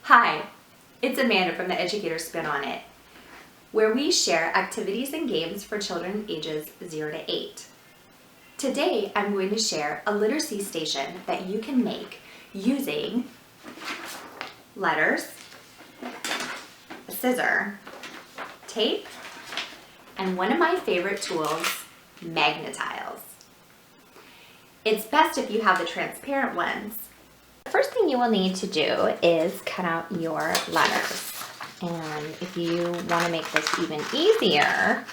Hi, it's Amanda from the Educator Spin on It, where we share activities and games for children ages 0 to 8. Today, I'm going to share a literacy station that you can make using letters, a scissor, tape, and one of my favorite tools, magnetiles. It's best if you have the transparent ones. The first thing you will need to do is cut out your letters. And if you want to make this even easier,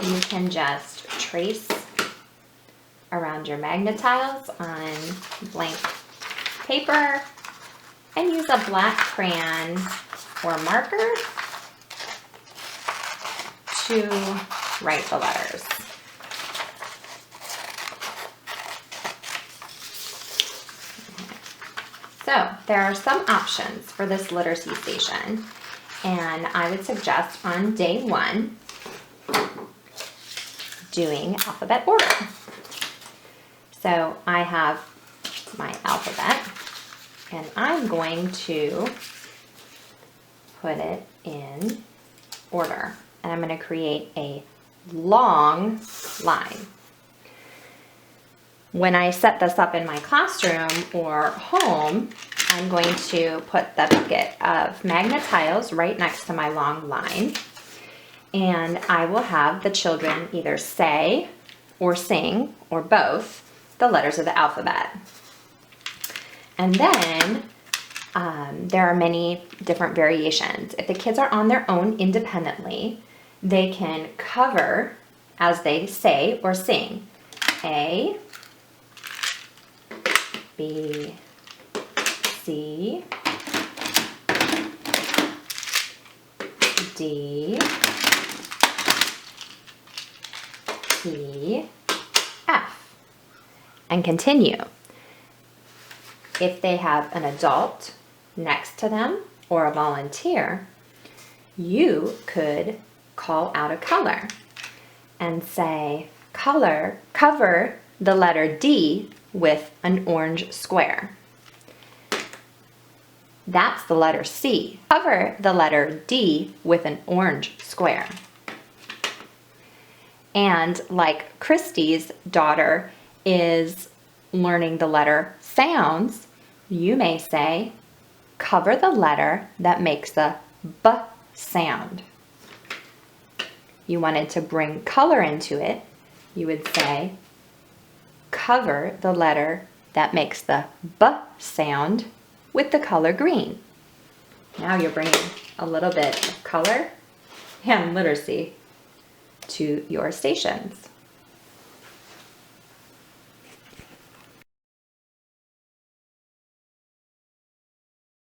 you can just trace around your magnetiles on blank paper and use a black crayon or marker to write the letters. So there are some options for this literacy station, and I would suggest on day 1 doing alphabet order. So I have my alphabet, and I'm going to put it in order, and I'm going to create a long line. When I set this up in my classroom or home, I'm going to put the bucket of magnetiles right next to my long line, and I will have the children either say or sing, or both, the letters of the alphabet. And then there are many different variations. If the kids are on their own independently, they can cover as they say or sing. A, B, C, D, E, F, and continue. If they have an adult next to them or a volunteer, you could call out a color and say, cover the letter D with an orange square. That's the letter C. Cover the letter D with an orange square. And like Christy's daughter is learning the letter sounds, you may say, cover the letter that makes the B sound. You wanted to bring color into it, you would say, cover the letter that makes the B sound with the color green. Now you're bringing a little bit of color and literacy to your stations.